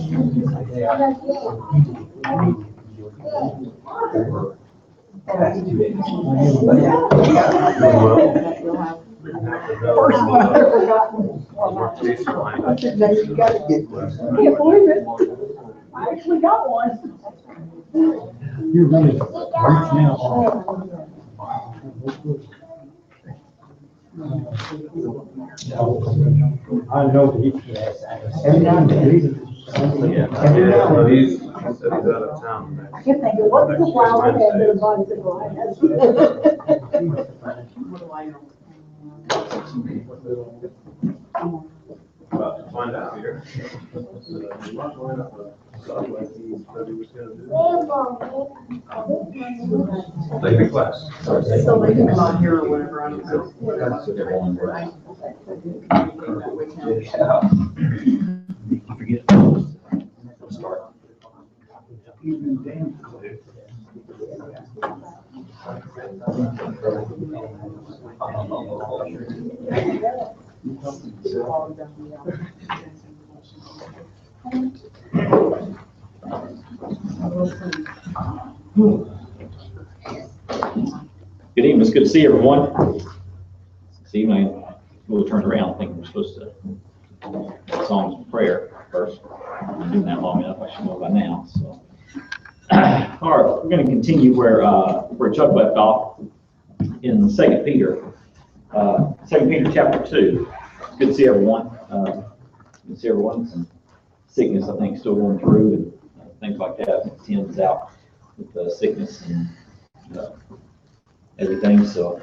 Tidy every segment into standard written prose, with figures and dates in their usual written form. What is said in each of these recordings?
First one I ever got. I said, no, you gotta get one. I can't believe it. I actually got one. You're really right now. I know that he has. Every now and then. Every now and then. He's out of town. I kept thinking, what's the flower head that a bicycle has? About to find out here. Take the class. So they can come on here or whatever, I don't know. I forget. Start. Good evening. It's good to see everyone. See, we'll turn around. I think we're supposed to songs of prayer first. I've been doing that long enough. I should know by now. So, all right, we're going to continue where Chuck left off in 2 Peter. 2 Peter chapter 2. Good to see everyone. Good to see everyone. Some sickness, I think, still going through and things like that. Tim's out with sickness and everything. So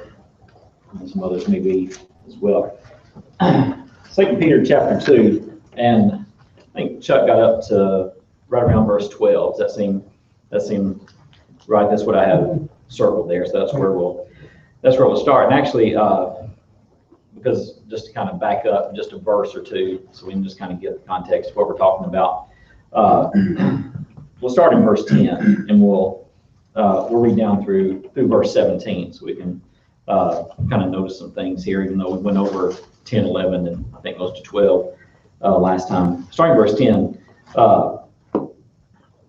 some others may be as well. 2 Peter chapter 2, and I think Chuck got up to right around verse 12. Does that seem right? That's what I have circled there. So that's where we'll start. And actually, because just to kind of back up just a verse or two, so we can just kind of get the context of what we're talking about. We'll start in verse 10, and we'll read down through verse 17, so we can kind of notice some things here, even though we went over 10, 11, and I think most of 12 last time. Starting verse 10,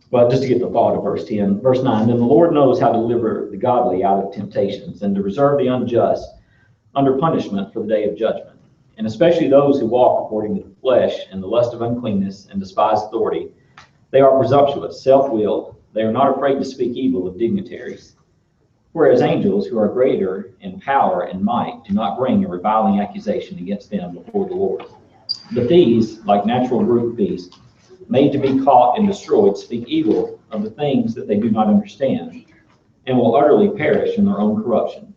well, just to get the thought of verse 10. Verse 9, then the Lord knows how to deliver the godly out of temptations and to reserve the unjust under punishment for the day of judgment, and especially those who walk according to the flesh and the lust of uncleanness and despise authority. They are presumptuous, self-willed. They are not afraid to speak evil of dignitaries. Whereas angels who are greater in power and might do not bring a reviling accusation against them before the Lord. But these, like natural brute beasts, made to be caught and destroyed, speak evil of the things that they do not understand, and will utterly perish in their own corruption,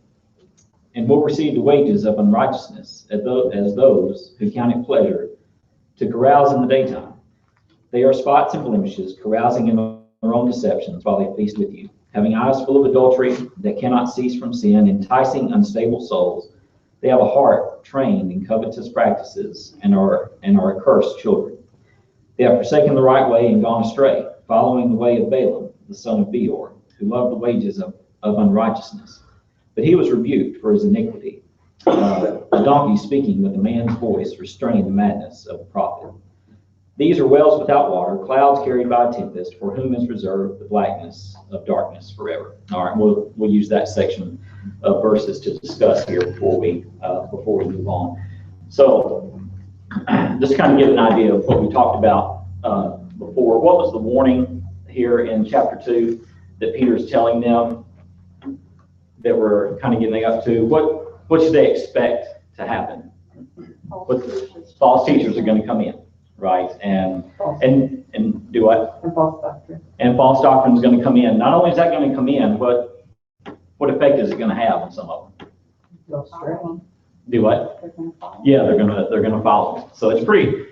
and will receive the wages of unrighteousness as those who count it pleasure to carouse in the daytime. They are spots and blemishes, carousing in their own deceptions while they feast with you, having eyes full of adultery that cannot cease from sin, enticing unstable souls. They have a heart trained in covetous practices and are accursed children. They have forsaken the right way and gone astray, following the way of Balaam, the son of Beor, who loved the wages of unrighteousness. But he was rebuked for his iniquity. A donkey speaking with a man's voice restrained the madness of the prophet. These are wells without water, clouds carried by a tempest, for whom is reserved the blackness of darkness forever. All right, we'll use that section of verses to discuss here before we move on. So, just kind of get an idea of what we talked about before. What was the warning here in chapter 2 that Peter's telling them that we're kind of getting up to? What should they expect to happen? What false teachers are going to come in, right? And do what? And false doctrine. And false doctrine is going to come in. Not only is that going to come in, what effect is it going to have on some of them? Do what? Yeah, they're gonna follow. So it's pretty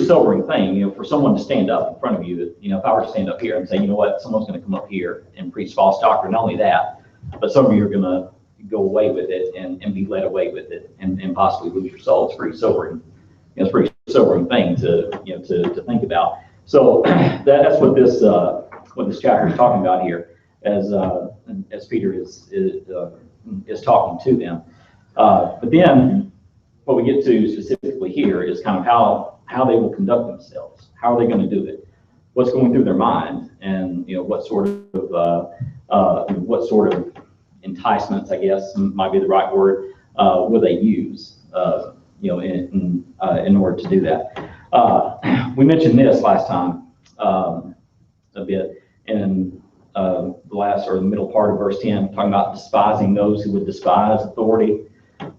sobering thing, for someone to stand up in front of you. If I were to stand up here and say, you know what, someone's going to come up here and preach false doctrine. Not only that, but some of you are going to go away with it and be led away with it and possibly lose your soul. It's pretty sobering. It's a pretty sobering thing to think about. So that's what this chapter is talking about here, as Peter is talking to them. But then what we get to specifically here is kind of how they will conduct themselves. how are they going to do it? What's going through their mind, and what sort of enticements, I guess might be the right word, will they use, in order to do that. We mentioned this last time a bit in the last or the middle part of verse 10, talking about despising those who would despise authority.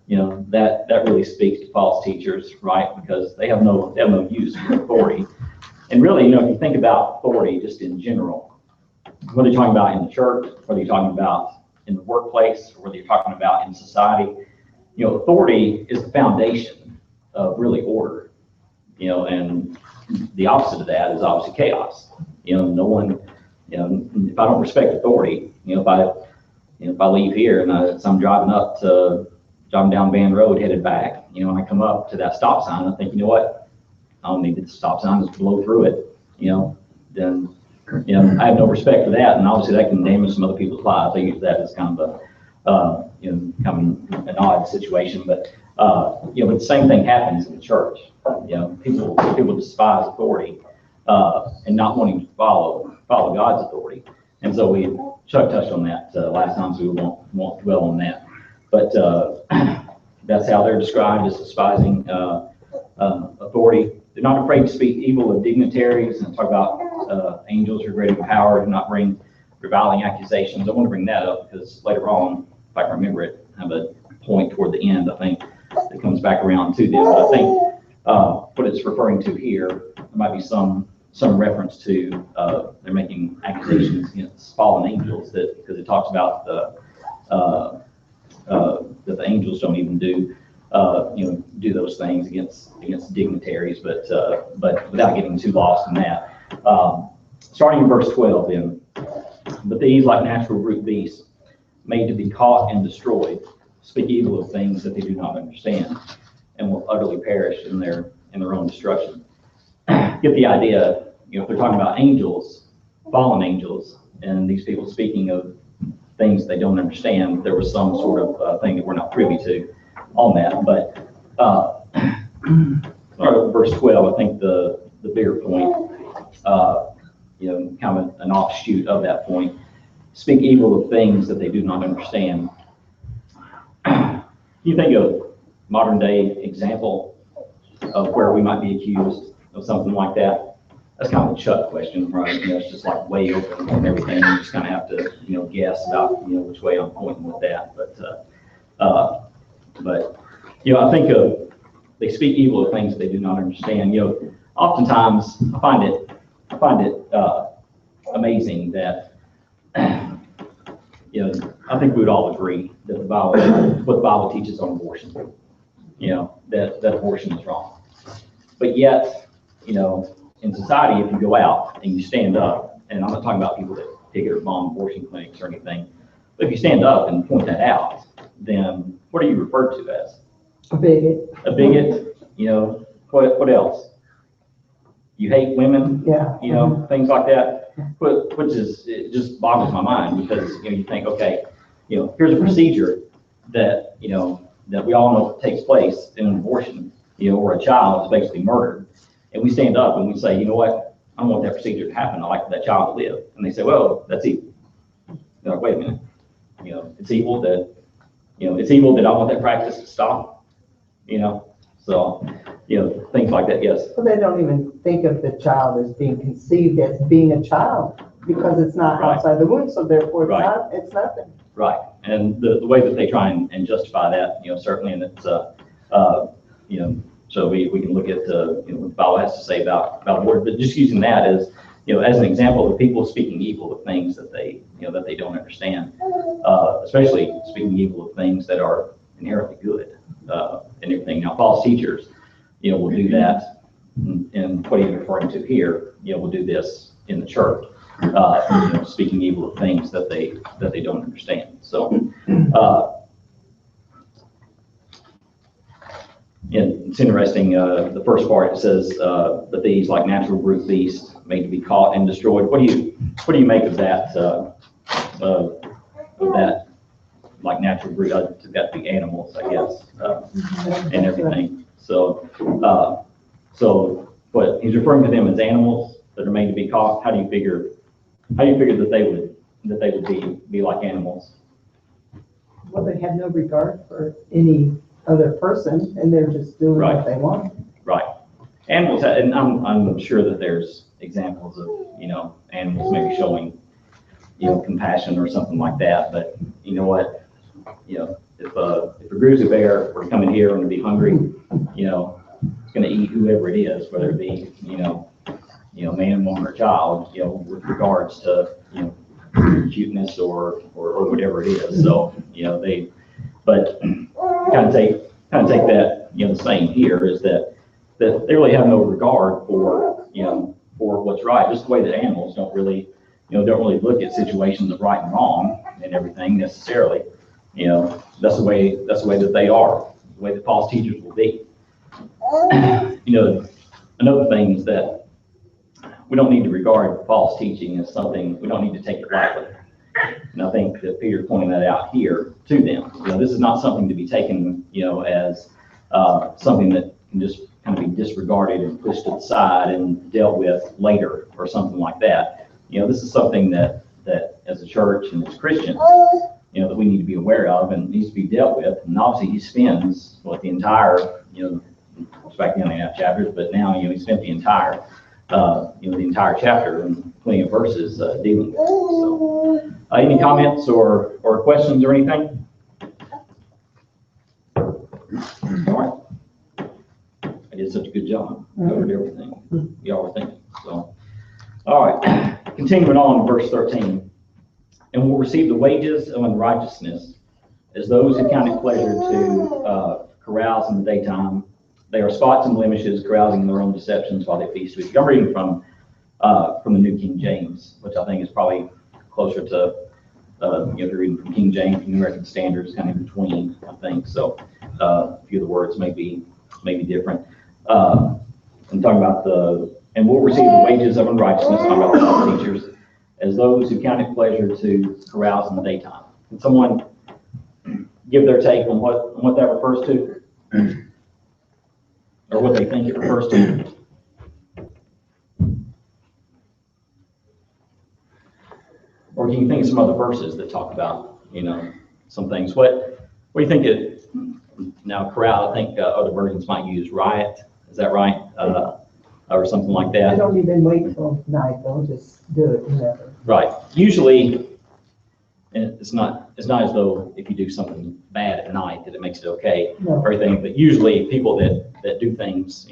That really speaks to false teachers, right? Because they have no use for authority. And really, if you think about authority just in general, whether you're talking about in the church, whether you're talking about in the workplace, or whether you're talking about in society, authority is the foundation of really order. And the opposite of that is obviously chaos. No one, if I don't respect authority, if I leave here and I'm driving down Van Road headed back, and I come up to that stop sign, I think, you know what? I don't need the stop sign, just blow through it, then, I have no respect for that. And obviously that can damage some other people's lives. I use that as kind of kind of an odd situation, but the same thing happens in the church. People despise authority, and not wanting to follow God's authority. And so Chuck touched on that last time, so we won't dwell on that. But that's how they're described, as despising authority. They're not afraid to speak evil of dignitaries, and talk about angels who are great in power, do not bring reviling accusations. I want to bring that up because later on, if I can remember it, I have a point toward the end, I think, that comes back around to them. But I think what it's referring to here, there might be some reference to they're making accusations against fallen angels, because it talks about that the angels don't even do those things against dignitaries, but without getting too lost in that. Starting in verse 12 then, but these, like natural brute beasts, made to be caught and destroyed, speak evil of things that they do not understand, and will utterly perish in their own destruction. Get the idea, if they're talking about angels, fallen angels, and these people speaking of things they don't understand, there was some sort of thing that we're not privy to on that. But verse 12, I think the bigger point, kind of an offshoot of that point, speak evil of things that they do not understand. You think of modern day example of where we might be accused of something like that? That's kind of a Chuck question, right? It's just like way open and everything. You just kind of have to, guess about, which way I'm pointing with that. But I think of, they speak evil of things that they do not understand. Oftentimes I find it amazing that, I think we would all agree that what the Bible teaches on abortion, that abortion is wrong. But yet, in society, if you go out and you stand up, and I'm not talking about people that picket or bomb abortion clinics or anything, but if you stand up and point that out, then what are you referred to as? A bigot. A bigot, what else? You hate women, Yeah. Things like that, which it just boggles my mind, because, you think, okay, here's a procedure that, that we all know takes place in an abortion, where a child is basically murdered. And we stand up and we say, you know what, I don't want that procedure to happen. I like for that child to live. And they say, well, that's evil. They're like, wait a minute, it's evil that, I want that practice to stop, so, things like that, yes. Well, they don't even think of the child as being conceived as being a child, because it's not Right. outside the womb, so therefore Right. it's nothing. Right, and the way that they try and justify that, certainly, and it's, so we can look at, what the Bible has to say about abortion, but just using that as, as an example of people speaking evil of things that they don't understand, especially speaking evil of things that are inherently good, and everything. Now, false teachers, will do that, and what he's referring to here, will do this in the church, speaking evil of things that they don't understand. So, and it's interesting, the first part, it says, but these, like natural brute beasts, made to be caught and destroyed. What do you make of that, like natural brute? I've got the animals, I guess, and everything. So but he's referring to them as animals that are made to be caught. How do you figure that they would be like animals? Well, they have no regard for any other person, and they're just doing Right. what they want. Right. Animals, and I'm sure that there's examples of, animals maybe showing, compassion or something like that, but you know what? If a grizzly bear were coming here and to be hungry, it's gonna eat whoever it is, whether it be, man, woman, or child, with regards to, cuteness or whatever it is. So, but kind of take that, the same here is that they really have no regard for, for what's right, just the way that animals don't really look at situations of right and wrong and everything necessarily. That's the way that they are, the way that false teachers will be. Another thing is that we don't need to regard false teaching as something, we don't need to take it lightly. And I think that Peter's pointing that out here to them. This is not something to be taken, as something that can just kind of be disregarded and pushed to the side and dealt with later or something like that. This is something that as a church and as Christians, that we need to be aware of and needs to be dealt with. And obviously he spends the entire, it's back then they have chapters, but now, he spent the entire, the entire chapter and plenty of verses dealing with it. So, any comments or questions or anything? All right. I did such a good job. Covered everything y'all were thinking. So, all right. Continuing on to verse 13. And will receive the wages of unrighteousness as those who count it pleasure to carouse in the daytime. They are spots and blemishes, carousing in their own deceptions while they feast with you. I'm reading from the New King James, which I think is probably closer to, if you're reading from King James, New American Standards, kind of in between, I think. So a few of the words may be different. I'm talking about and will receive the wages of unrighteousness, talking about the false teachers, as those who count it pleasure to carouse in the daytime. Can someone give their take on what that refers to? Or what they think it refers to? Or can you think of some other verses that talk about, some things? What do you think now carouse, I think other versions might use riot. Is that right? Or something like They that. don't even wait till night, they'll just do it whenever. Right. Usually, and it's not as though if you do something bad at night that it makes it okay No. or anything, but usually people that do things,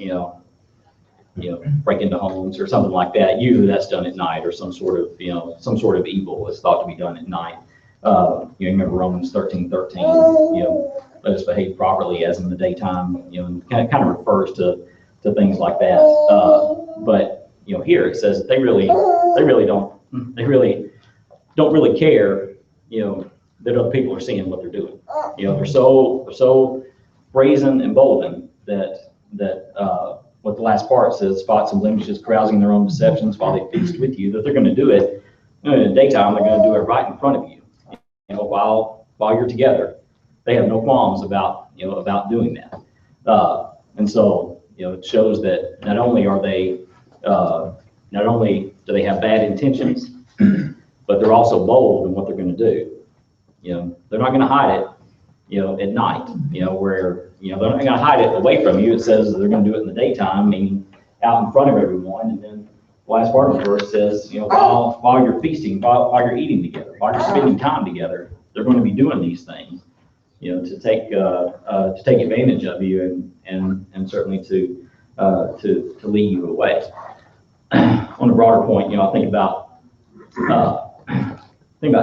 break into homes or something like that, usually that's done at night, or some sort of evil is thought to be done at night. You remember Romans 13:13, let us behave properly as in the daytime, and kind of refers to things like that. But here it says that they really don't really care, that other people are seeing what they're doing. They're so brazen and bolden that what the last part says, spots and blemishes, carousing in their own deceptions while they feast with you, that they're going to do it in the daytime. They're going to do it right in front of you, while you're together. They have no qualms about doing that. And so, it shows that not only do they have bad intentions, but they're also bold in what they're going to do. They're not going to hide it, at night, where, they're not going to hide it away from you. It says they're going to do it in the daytime, meaning out in front of everyone. And then the last part of the verse says, while you're feasting, while you're eating together, while you're spending time together, they're going to be doing these things, to take advantage of you and certainly to lead you away. On a broader point, I think about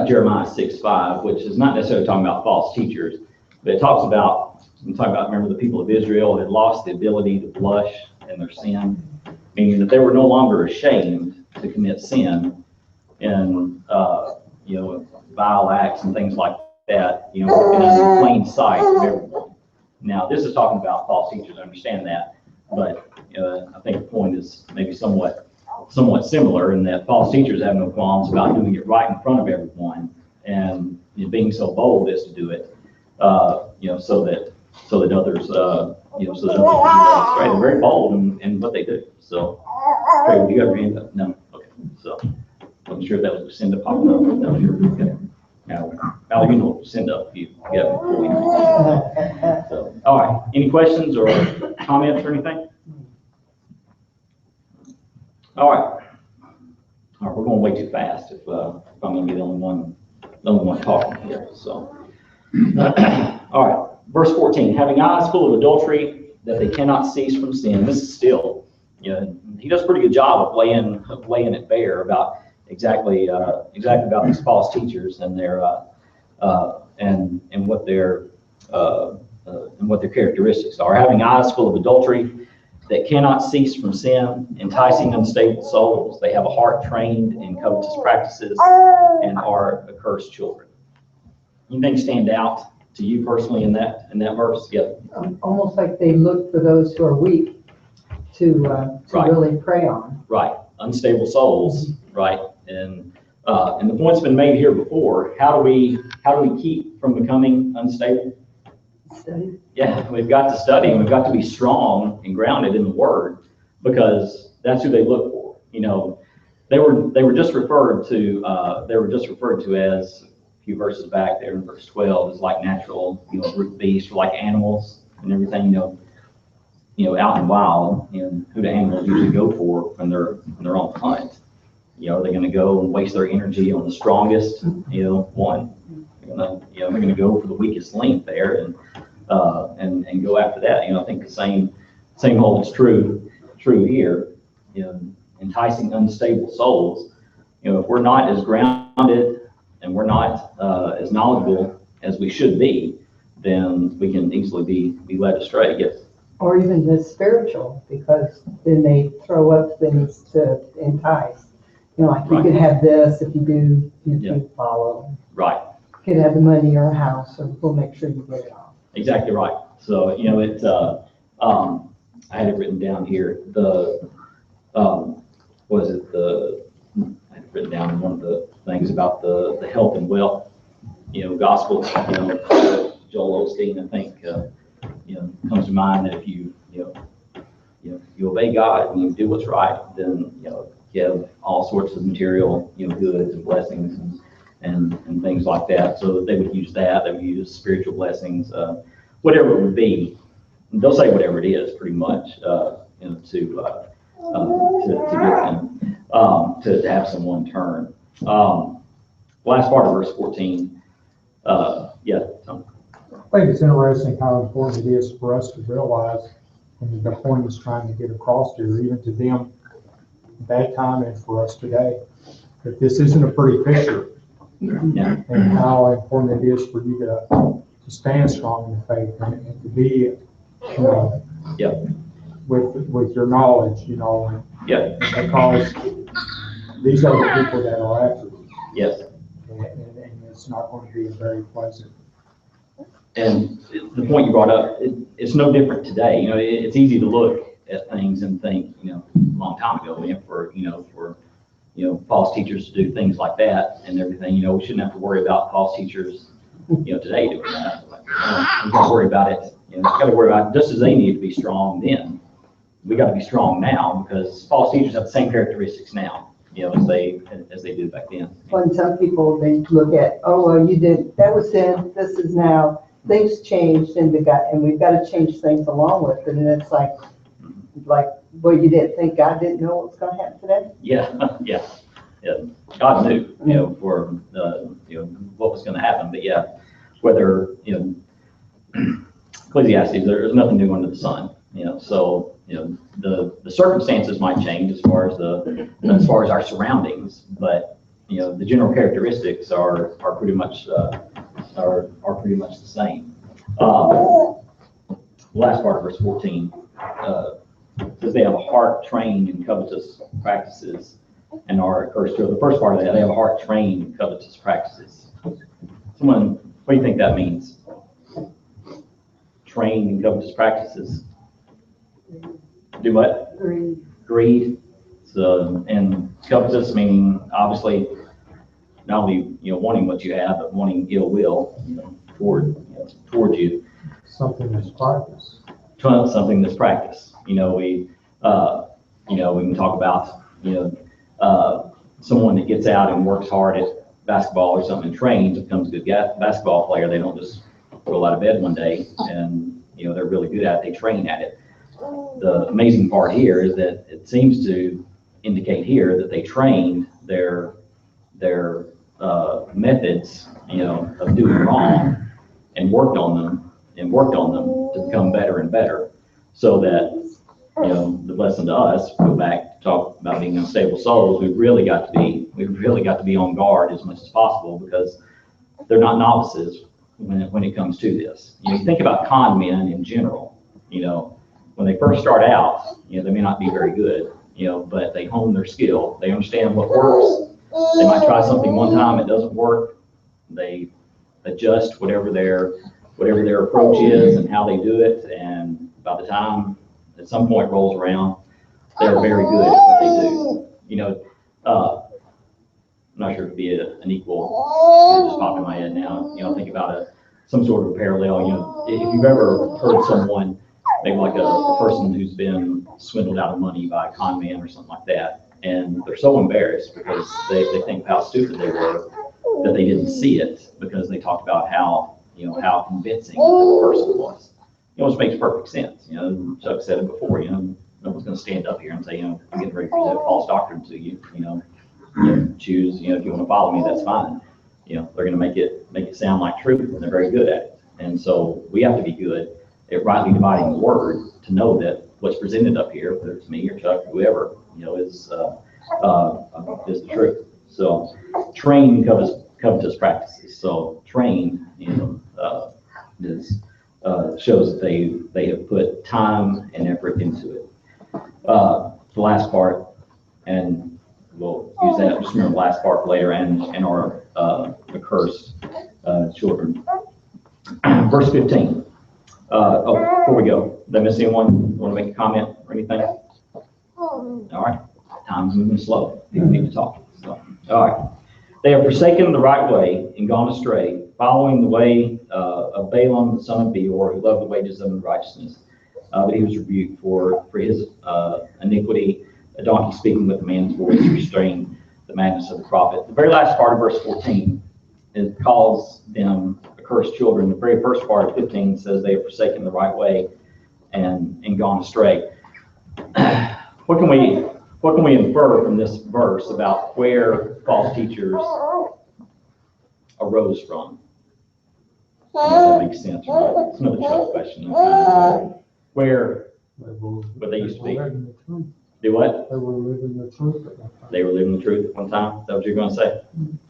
Jeremiah 6:5, which is not necessarily talking about false teachers, but it talks about, remember, the people of Israel had lost the ability to blush in their sin, meaning that they were no longer ashamed to commit sin and, vile acts and things like that, in plain sight of everyone. Now, this is talking about false teachers, I understand that, but I think the point is maybe somewhat similar in that false teachers have no qualms about doing it right in front of everyone and being so bold as to do it, so that others so that right, they're very bold in what they do. So, Trey, do you have your hand up? No. Okay. So, I'm sure that was Lucinda popping up. That was your okay. Now, Al, you know Lucinda if you get it before we. So, all right. Any questions or comments or anything? All right. All right. We're going way too fast if I'm going to be the only one talking here. So, all right. Verse 14, having eyes full of adultery that they cannot cease from sin. This is still, he does a pretty good job of laying it bare about exactly about these false teachers and their and what their characteristics are. Having eyes full of adultery that cannot cease from sin, enticing unstable souls. They have a heart trained in covetous practices and are accursed children. Anything stand out to you personally in that verse? Yeah. Almost like they look for those who are weak to Right. really prey on. Right. Unstable souls. Right. And the point's been made here before. How do we keep from becoming unstable? Study. Yeah, we've got to study and we've got to be strong and grounded in the Word, because that's who they look for. They were just referred to as a few verses back there in verse 12 as like natural, brute beasts, or like animals and everything. Out and wild, and who the animals usually go for when they're on hunt. Are they going to go and waste their energy on the strongest, one? They're going to go for the weakest link there and go after that. I think the same holds true here. Enticing unstable souls. If we're not as grounded and we're not as knowledgeable as we should be, then we can easily be led astray. Yes. Or even the spiritual, because then they throw up things to entice. Like you Right. could have this if you do, Yeah. you follow. Right. You could have the money or a house, so we'll make sure you get it off. Exactly right. So, I had it written down here. I had it written down one of the things about the health and wealth, gospel, Joel Osteen, I think, comes to mind that if you obey God and you do what's right, then, you have all sorts of material, goods and blessings and things like that. So they would use that. They would use spiritual blessings, whatever it would be. They'll say whatever it is, pretty much, to get them to have someone turn. Last part of verse 14. Yeah. Tom. I think it's interesting how important it is for us to realize, and the point is trying to get across here, even to them at that time and for us today, that this isn't a pretty picture, Yeah. and how important it is for you to stand strong in the faith and to be, Yep. with your knowledge, and Yep. because these are the people that are after you, Yes. and it's not going to be very pleasant. And the point you brought up, it's no different today. It's easy to look at things and think, a long time ago, for false teachers to do things like that and everything. We shouldn't have to worry about false teachers, today doing that. We got to worry about it. Got to worry about it just as they need to be strong then. We got to be strong now, because false teachers have the same characteristics now, as they did back then. When some people, they look at, oh, well, you did, that was then, this is now, things changed and we've got to change things along with it. And it's like, well, you didn't think God didn't know what was going to happen today? Yeah, yeah. God knew, for what was going to happen. But yeah, whether Ecclesiastes, there's nothing new under the sun. So the circumstances might change as far as our surroundings, but the general characteristics are pretty much pretty much the same. Last part of verse 14 says they have a heart trained in covetous practices and are accursed children. The first part of that, they have a heart trained in covetous practices. Someone, what do you think that means? Trained in covetous practices. Do what? Greed. So, and covetous meaning obviously not only wanting what you have, but wanting ill will toward you. Something that's practiced. something that's practiced. We can talk about, someone that gets out and works hard at basketball or something and trains and becomes a good basketball player. They don't just roll out of bed one day and, they're really good at it. They train at it. The amazing part here is that it seems to indicate here that they trained their methods, of doing wrong and worked on them to become better and better, so that, the lesson to us, go back to talk about being unstable souls, we've really got to be on guard as much as possible, because they're not novices when it comes to this. You think about con men in general, when they first start out, they may not be very good, but they hone their skill. They understand what works. They might try something one time, it doesn't work. They adjust whatever their approach is and how they do it. And by the time at some point rolls around, they're very good at what they do. I'm not sure if it'd be an equal, it just popped in my head now. Think about some sort of a parallel. If you've ever heard someone, maybe like a person who's been swindled out of money by a con man or something like that, and they're so embarrassed because they think how stupid they were that they didn't see it, because they talked about how convincing the person was. Which makes perfect sense. Chuck said it before. No one's going to stand up here and say, I'm getting ready to present false doctrine to you. Choose. If you want to follow me, that's fine. They're going to make it sound like truth, and they're very good at it. And so we have to be good at rightly dividing the word to know that what's presented up here, whether it's me or Chuck, whoever, is the truth. So train covetous practices. So train, shows that they have put time and effort into it. The last part, and we'll use that, just remember the last part later, and our accursed children. Verse 15. Before we go, did I miss anyone? Want to make a comment or anything? All right. Time's moving slow. People need to talk. So, all right. They have forsaken the right way and gone astray, following the way of Balaam, the son of Beor, who loved the wages of unrighteousness. But he was rebuked for his iniquity. A donkey speaking with a man's voice restrained the madness of the prophet. The very last part of verse 14, it calls them accursed children. The very first part of 15 says they have forsaken the right way and gone astray. What can we infer from this verse about where false teachers arose from? That makes sense, right? It's another tough question. Where they used to be? Do what? They were living the truth at one time. They were living the truth at one time. Is that what you're going to say?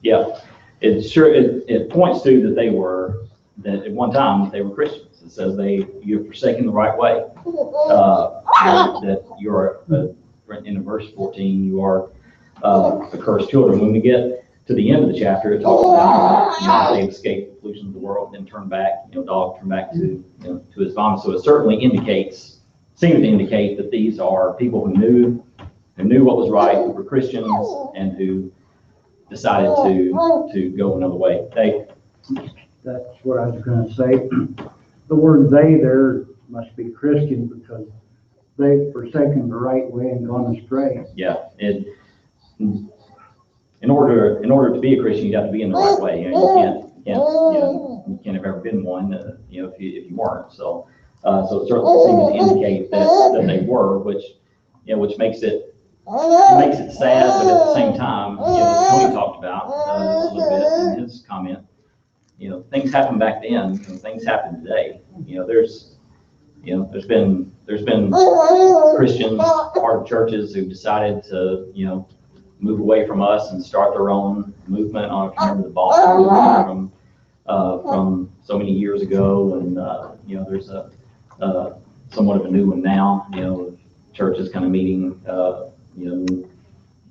Yeah. It points to that at one time they were Christians. It says you've forsaken the right way. That you're in verse 14, you are accursed children. When we get to the end of the chapter, it talks about how they escaped the pollution of the world, then turn back. Dog turned back to his vomit. So it certainly seems to indicate that these are people who knew what was right, who were Christians, and who decided to go another way. That's what I was going to say. The word "they" there must be Christian, because they've forsaken the right way and gone astray. Yeah. In order to be a Christian, you have to be in the right way. You can't have ever been one, if you weren't. So it certainly seems to indicate that they were, which makes it sad, but at the same time, as Tony talked about a little bit in his comment, things happened back then and things happen today. There's been Christians, part of churches, who decided to move away from us and start their own movement. I don't know if you remember the Boston movement from so many years ago, and there's a somewhat of a new one now. Churches kind of meeting,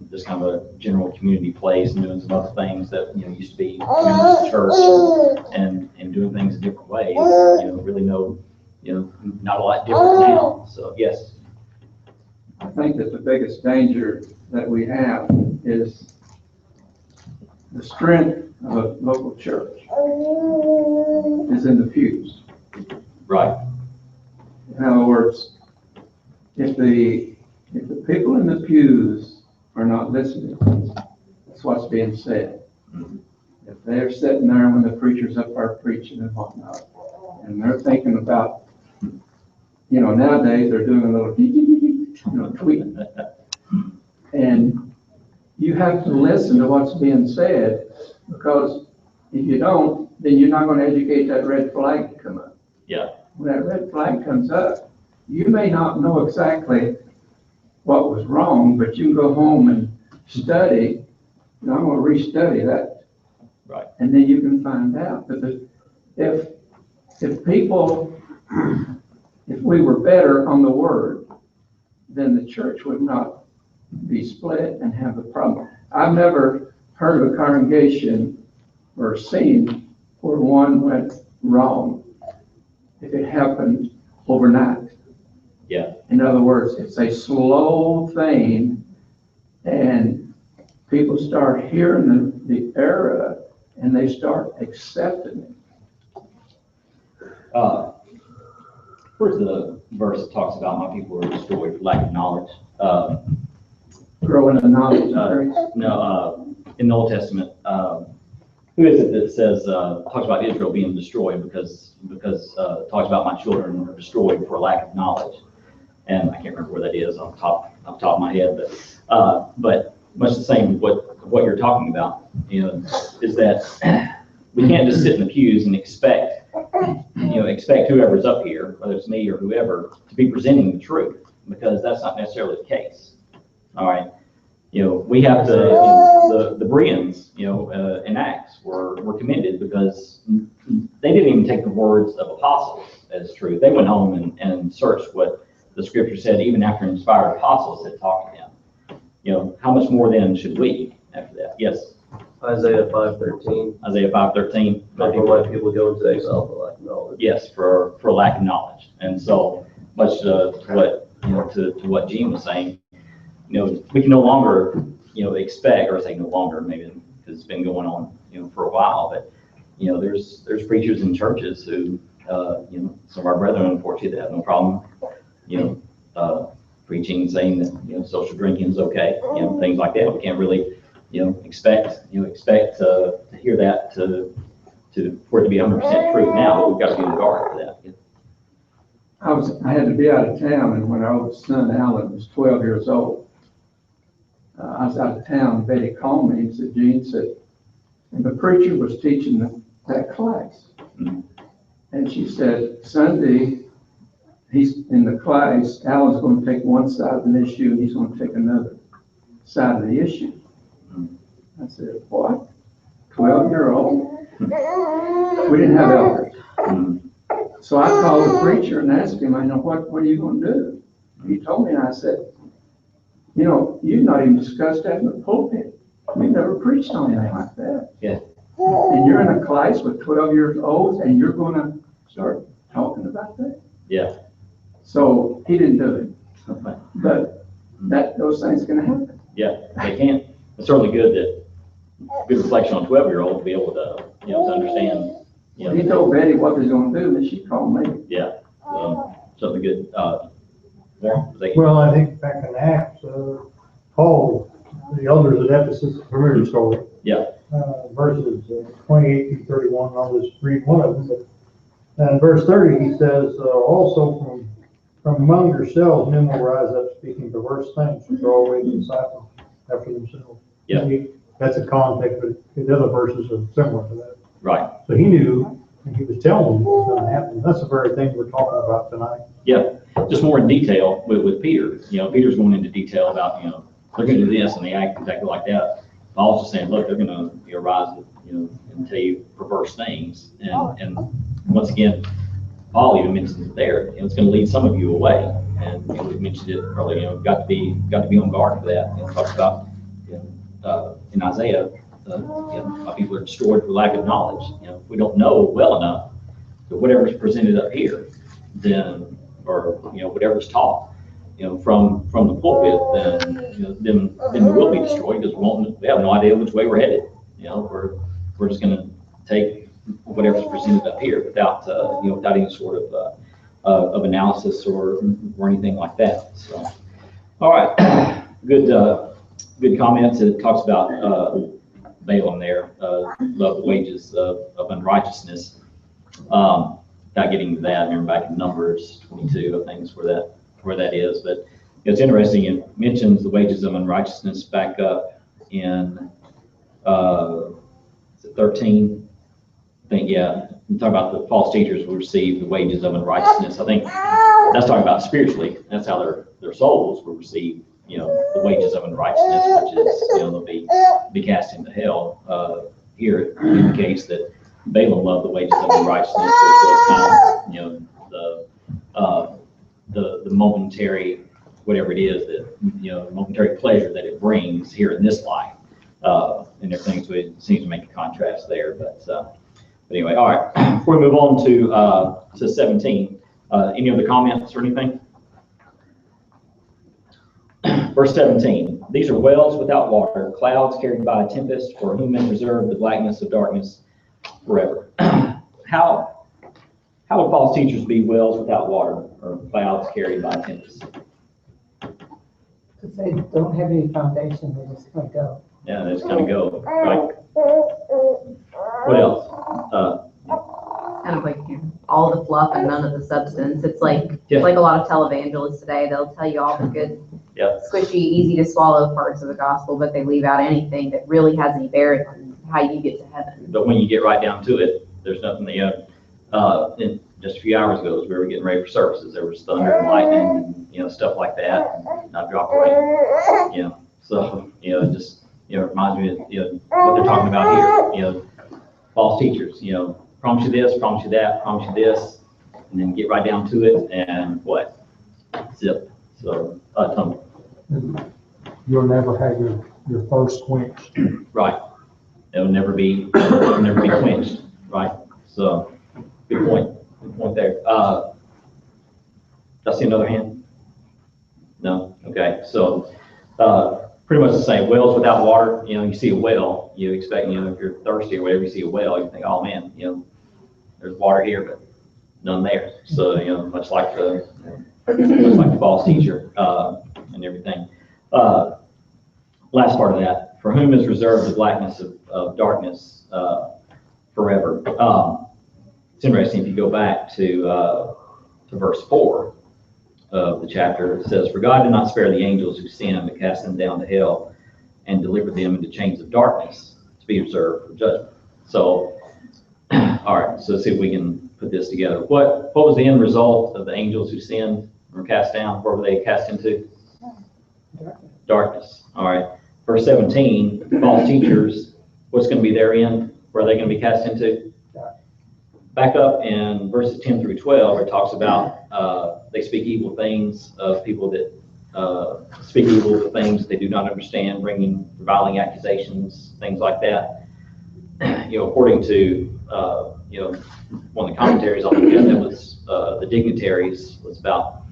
just kind of a general community place and doing some other things that used to be community church, and doing things in different ways. Really not a lot different now. So yes. I think that the biggest danger that we have is the strength of a local church is in the pews. Right. In other words, if the people in the pews are not listening, that's what's being said. If they're sitting there when the preacher's up there preaching and whatnot, and they're thinking about, nowadays they're doing a little, tweet. And you have to listen to what's being said, because if you don't, then you're not going to educate that red flag to come up. Yeah. When that red flag comes up, you may not know exactly what was wrong, but you can go home and study. I'm going to restudy that. Right. And then you can find out. But if we were better on the word, then the church would not be split and have the problem. I've never heard of a congregation or seen where one went wrong if it happened overnight. Yeah. In other words, it's a slow thing, and people start hearing the error and they start accepting it. Where's the verse that talks about my people are destroyed for lack of knowledge? Growing in knowledge. In the Old Testament, who is it that says, talks about Israel being destroyed because talks about my children are destroyed for lack of knowledge? And I can't remember where that is off the top of my head, but much the same with what you're talking about, is that we can't just sit in the pews and expect whoever's up here, whether it's me or whoever, to be presenting the truth, because that's not necessarily the case. All right. We have to, the Bereans, in Acts were commended because they didn't even take the words of apostles as true. They went home and searched what the scripture said, even after inspired apostles had talked to them. How much more then should we after that? Yes. Isaiah 5:13. Isaiah 5:13. For my people go into exile for lack of knowledge. Yes, for lack of knowledge. And so much to what Gene was saying, we can no longer, expect, or I say no longer, maybe because it's been going on, for a while, but, there's preachers in churches who, some of our brethren, unfortunately, that have no problem, preaching, saying that, social drinking is okay, things like that. We can't really, expect to hear that for it to be 100% true now, but we've got to be on guard for that. I had to be out of town, and when our oldest son, Alan, was 12 years old, I was out of town. Betty called me and said, Gene said, and the preacher was teaching that class. Mm-hmm. And she said, Sunday, he's in the class, Alan's going to take one side of an issue, and he's going to take another side of the issue. I said, what? 12-year-old? We didn't have elders. So I called the preacher and asked him, what are you going to do? He told me, and I said, you've not even discussed that in the pulpit. We've never preached on anything like that. Yeah. And you're in a class with 12-year-olds, and you're going to start talking about that? Yeah. So he didn't do it. But those things can happen. Yeah, they can. It's certainly good reflection on 12-year-old to be able to, to understand. He told Betty what he was going to do, and she called me. Yeah, something good. Warren, Well, I think back in Acts, Paul, the elders at Ephesus, familiar story. Yeah. Verses 28 through 31, I'll just read one of them. But in verse 30, he says, also from among yourselves, men will rise up speaking perverse things to draw away the disciples after themselves. Yeah. That's a context, but the other verses are similar to that. Right. So he knew, and he was telling them what was going to happen. That's the very thing we're talking about tonight. Yeah, just more in detail with Peter. Peter's going into detail about, they're going to do this and they act exactly like that. Paul's just saying, look, they're going to rise, and tell you perverse things. And once again, Paul even mentions it there. It's going to lead some of you away. And we mentioned it earlier. Got to be on guard for that. It talks about in Isaiah, my people are destroyed for lack of knowledge. If we don't know well enough that whatever's presented up here, then whatever's taught, from the pulpit, then we will be destroyed because we have no idea which way we're headed. We're just going to take whatever's presented up here without any sort of of analysis or anything like that. So, all right, good comments. It talks about Balaam there, love the wages of unrighteousness. Not getting into that, I remember back in Numbers 22, I think is where that is. But it's interesting, it mentions the wages of unrighteousness back up in 13. I think, yeah, you talk about the false teachers will receive the wages of unrighteousness. I think that's talking about spiritually. That's how their souls will receive, the wages of unrighteousness, which is, they'll be cast into hell. Here it indicates that Balaam loved the wages of unrighteousness, which was kind of, the momentary, whatever it is that, momentary pleasure that it brings here in this life, and everything. So it seems to make a contrast there. But anyway, all right. Before we move on to 17, any other comments or anything? Verse 17, these are wells without water, clouds carried by a tempest, for whom is reserved the blackness of darkness forever. How would false teachers be wells without water, or clouds carried by a tempest? Because they don't have any foundation, they just kind of go. Yeah, they just kind of go, right? What else? Kind of like all the fluff and none of the substance. It's like Yeah. like a lot of televangelists today. They'll tell you all the good, Yeah. squishy, easy to swallow parts of the gospel, but they leave out anything that really has any bearing on how you get to heaven. But when you get right down to it, there's nothing in just a few hours ago as we were getting ready for services, there was thunder and lightning and, stuff like that, and not a drop of rain, So, just, reminds me of, what they're talking about here, false teachers, promise you this, promise you that, promise you this, and then get right down to it, and what? Zip. So, tumble. You'll never have your thirst quenched. Right. It'll never be quenched, right? So, good point there. Did I see another hand? No? Okay, so, pretty much the same. Wells without water, you see a well, you expect, if you're thirsty or whatever, you see a well, you think, oh man, there's water here, but none there. So, much like the false teacher, and everything. Last part of that, for whom is reserved the blackness of darkness forever. It's interesting if you go back to verse 4 of the chapter. It says, "For God did not spare the angels who sinned, but cast them down to hell and delivered them into chains of darkness to be reserved for judgment." So, all right, so let's see if we can put this together. What was the end result of the angels who sinned or cast down? Where were they cast into? Darkness. All right. Verse 17, false teachers, what's going to be their end? Where are they going to be cast into? Back up in verses 10 through 12, it talks about they speak evil things of people that speak evil of things they do not understand, bringing reviling accusations, things like that. According to one of the commentaries on it, that was the dignitaries was about,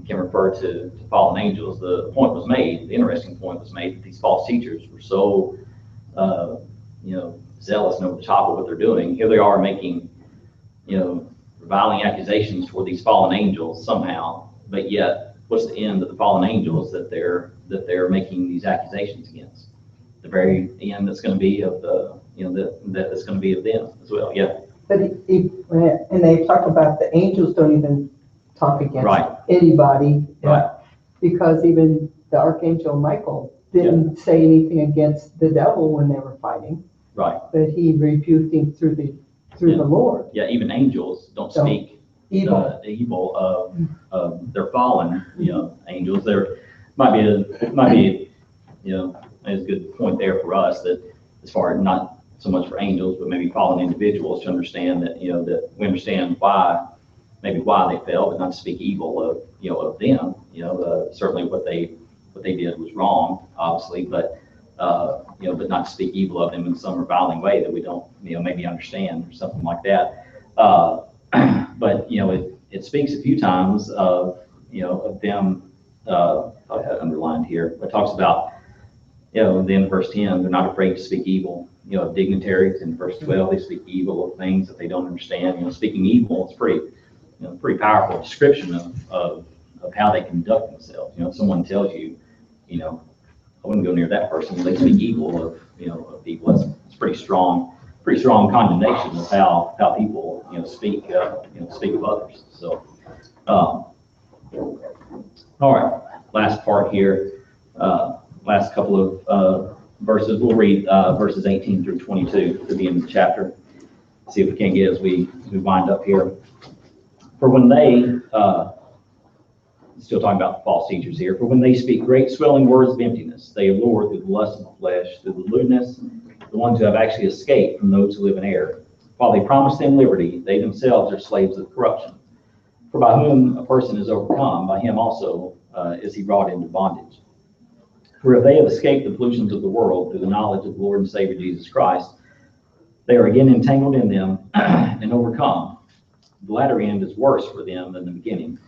can refer to fallen angels. The point was made, the interesting point was made, that these false teachers were so, zealous and over the top of what they're doing. Here they are making, reviling accusations toward these fallen angels somehow, but yet, what's the end of the fallen angels that they're making these accusations against? The very end that's going to be of the, that's going to be of them as well. Yeah. But and they talk about the angels don't even talk against Right. anybody. Right. Because even the archangel Michael didn't say anything against the devil when they were fighting, Right. but he rebuked him through the Lord. Yeah. Even angels don't speak Evil. evil of their fallen, angels. There might be, it's a good point there for us that as far as not so much for angels, but maybe fallen individuals to understand that, that we understand why they fell, but not to speak evil of them. Certainly what they did was wrong, obviously, but but not to speak evil of them in some reviling way that we don't, maybe understand or something like that. But it speaks a few times of them. I have it underlined here. It talks about then in verse 10, they're not afraid to speak evil. Of dignitaries. In verse 12, they speak evil of things that they don't understand. Speaking evil, it's pretty pretty powerful description of how they conduct themselves. If someone tells you, I wouldn't go near that person, they speak evil of people. It's pretty strong condemnation of how people, speak of others. So, all right, last part here, last couple of verses. We'll read verses 18 through 22 to the end of the chapter. See if we can get as we wind up here. For when they, still talking about the false teachers here, for when they speak great swelling words of emptiness, they allure through the lust of the flesh, through the lewdness, the ones who have actually escaped from those who live in error. While they promise them liberty, they themselves are slaves of corruption. For by whom a person is overcome, by him also is he brought into bondage. For if they have escaped the pollutions of the world through the knowledge of the Lord and Savior Jesus Christ, they are again entangled in them and overcome. The latter end is worse for them than the beginning.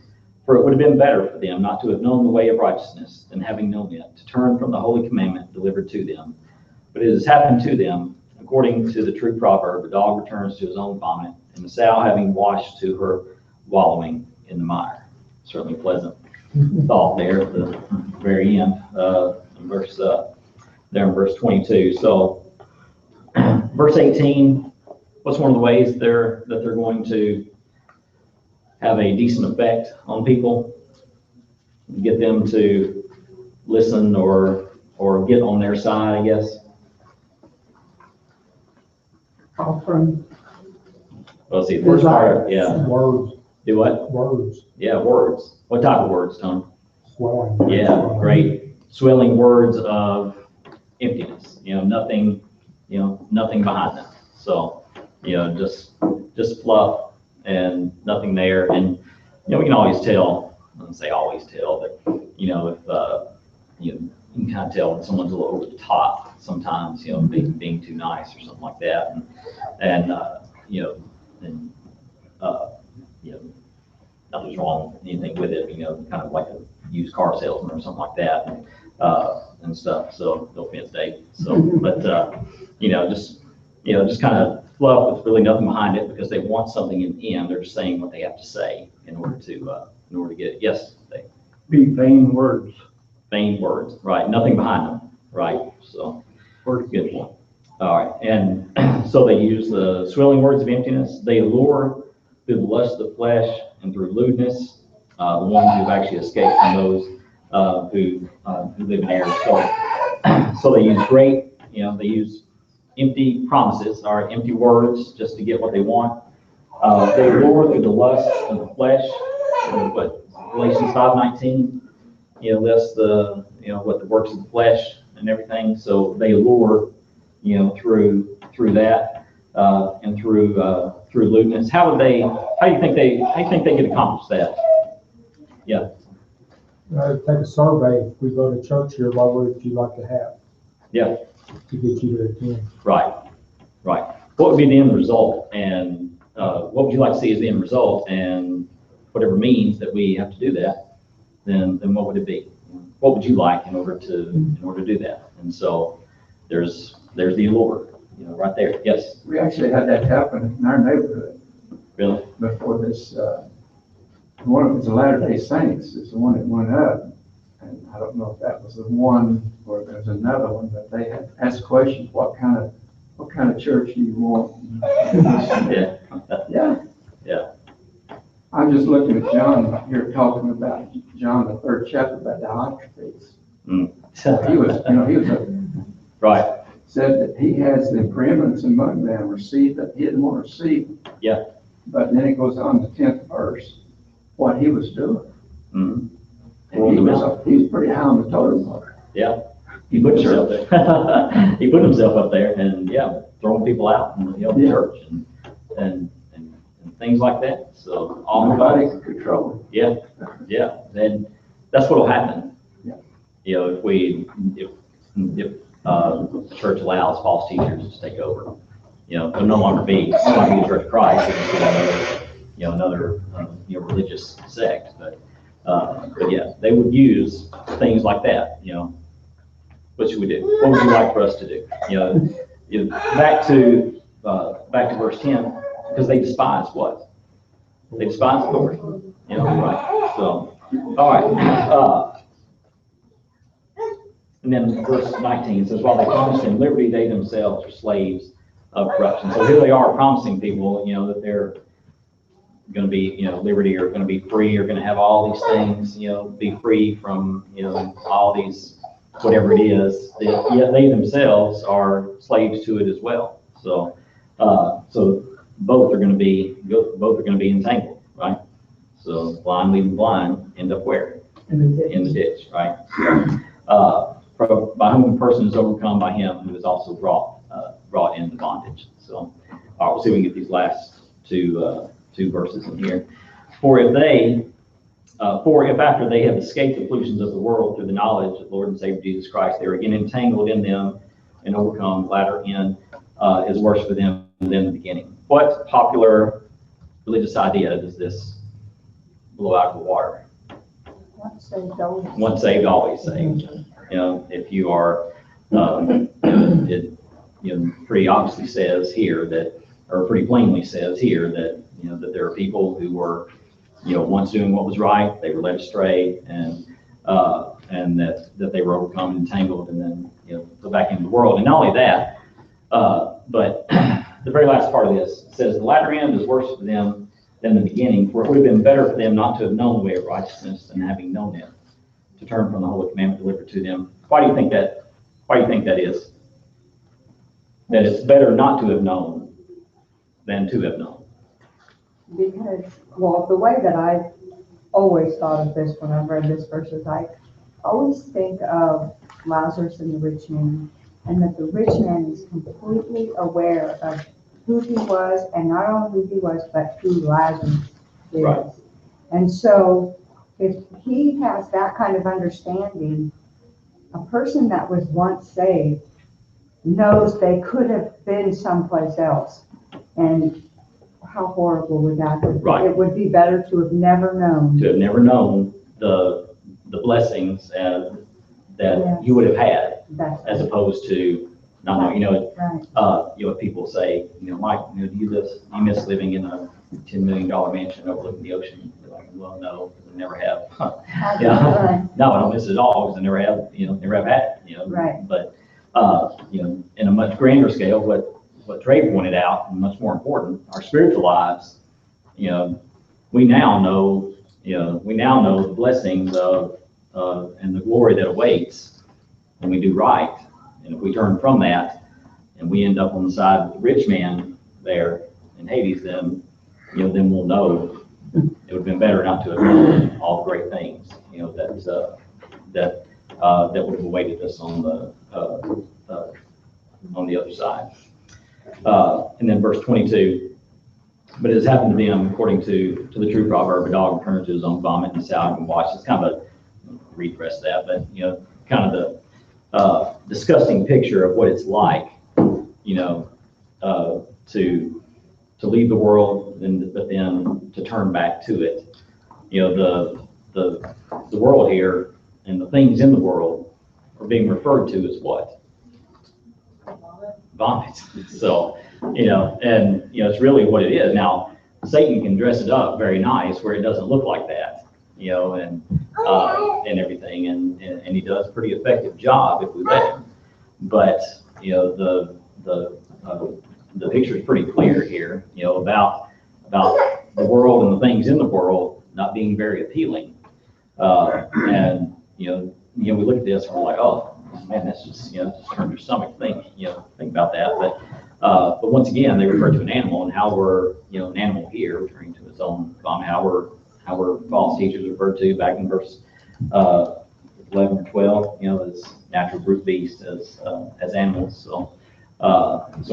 For it would have been better for them not to have known the way of righteousness than having known it, to turn from the holy commandment delivered to them. But it has happened to them, according to the true proverb, a dog returns to his own vomit, and the sow having washed to her wallowing in the mire. Certainly pleasant thought there at the very end, in verse 22. So, verse 18, what's one of the ways that they're going to have a decent effect on people, get them to listen or get on their side, I guess? Offering. Well, see, the first part, Words, do what? words, Yeah, words. What type of words, Tony? swelling. Yeah, great. Swelling words of emptiness, nothing behind them. So, just fluff and nothing there. And, we can always tell, I don't say always tell, but, if, you can kind of tell when someone's a little over the top sometimes, being too nice or something like that. Nothing's wrong with anything with it, kind of like a used car salesman or something like that, and stuff. So no offense, Dave. So, but, just kind of fluff with really nothing behind it because they want something in the end. They're just saying what they have to say in order to get it. Yes, Dave. Be vain words. Vain words, right? Nothing behind them, right? So, good point. All right, and so they use the swelling words of emptiness. They allure through the lust of the flesh and through lewdness, the ones who've actually escaped from those who live in error. So they use they use empty promises or empty words just to get what they want. They allure through the lust of the flesh. What Galatians 5:19, lists the what the works of the flesh and everything. So they allure, through that and through lewdness. How do you think they could accomplish that? Yeah. Take a survey. If we go to church here, what would you like to have? Yeah. To get you to attend. Right. What would be the end result, and what would you like to see as the end result, and whatever means that we have to do that, then what would it be? What would you like in order to do that? And so there's the allure, right there. Yes. We actually had that happen in our neighborhood Really? before this, one of the Latter-day Saints is the one that went up. And I don't know if that was the one or there's another one, but they had asked questions, what kind of church do you want? Yeah. Yeah. I'm just looking at John here talking about John, the 3rd chapter about Diotrephes. He was Right. said that he has the preeminence among them, received that he didn't want to receive. Yeah. But then it goes on to 10th verse, what he was doing. Mm-hmm. And he was pretty high on the totem pole. Yeah. He put himself there. He put himself up there and throwing people out from the church and things like that. So Nobody could control it. Yeah. Then that's what will happen. Yeah. If the church allows false teachers to take over, they'll no longer be the Church of Christ. It'll be another religious sect. But yeah, they would use things like that. What should we do? What would you like for us to do? Back to verse 10, because they despise what? They despise authority. You know, right. So, all right. And then verse 19 says, while they promised him liberty, they themselves are slaves of corruption. So here they are promising people, you know, that they're going to be, you know, liberty, or going to be free, or going to have all these things, you know, be free from, you know, all these, whatever it is. Yet they themselves are slaves to it as well. So, so both are going to be entangled, right? So blind leading blind end up where? In the ditch, right? By whom a person is overcome, by him who is also brought into bondage. So, all right, we'll see if we can get these last two verses in here. For if after they have escaped the pollutions of the world through the knowledge of Lord and Savior Jesus Christ, they are again entangled in them and overcome, the latter end is worse for them than the beginning. What popular religious idea does this blow out of the water? Once saved, always saved. You know, if you are, it pretty obviously says here that, or pretty plainly says here that, you know, that there are people who were, you know, once doing what was right, they were led astray, and that they were overcome and entangled, and then, you know, go back into the world. And not only that, but the very last part of this says the latter end is worse for them than the beginning, for it would have been better for them not to have known the way of righteousness than having known it, to turn from the holy commandment delivered to them. Why do you think that is? That it's better not to have known than to have known? Because, well, the way that I always thought of this when I've read this verse is I always think of Lazarus and the rich man, and that the rich man is completely aware of who he was, and not only who he was, but who Lazarus is. Right. And so if he has that kind of understanding, a person that was once saved knows they could have been someplace else. And how horrible would that be? Right. It would be better to have never known. To have never known the blessings that Yes. you would have had, That's as opposed to not knowing. You know, right. you know, people say, you know, Mike, you know, do you miss living in a $10 million mansion overlooking the ocean? You're like, well, no, because I never have. Yeah. No, I don't miss it at all, because I never have, you know, never have had it, you know. Right. But, you know, in a much grander scale, what Trey pointed out, and much more important, our spiritual lives, you know, we now know the blessings of, and the glory that awaits when we do right. And if we turn from that and we end up on the side of the rich man there in Hades, then, you know, then we'll know it would have been better not to have known all the great things, you know, that would have awaited us on the other side. And then verse 22, but it has happened to them, according to the true proverb, a dog returns to his own vomit and salve and wash. It's kind of read the rest of that, but, you know, kind of the disgusting picture of what it's like, you know, to leave the world, but then to turn back to it. You know, the world here and the things in the world are being referred to as what? Vomit. So, you know, and, you know, it's really what it is. Now, Satan can dress it up very nice where it doesn't look like that, you know, and everything, and he does a pretty effective job if we let him. But, you know, the picture is pretty clear here, you know, about the world and the things in the world not being very appealing. And, you know, we look at this and we're like, oh, man, that's just, you know, just turn your stomach to think about that. But once again, they refer to an animal, and how we're, you know, an animal here returning to its own vomit, how we're false teachers referred to back in verse 11 or 12, you know, as natural brute beasts, as animals. So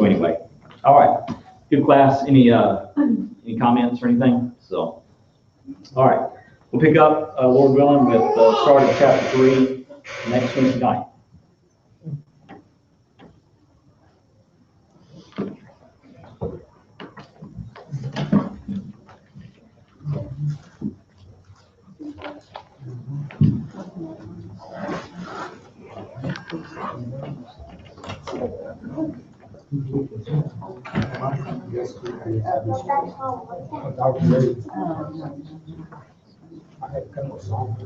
anyway, all right, good class. Any comments or anything? So, all right, we'll pick up, Lord willing, with start of chapter 3 next Wednesday night. Dr. Lee, I had a couple of songs.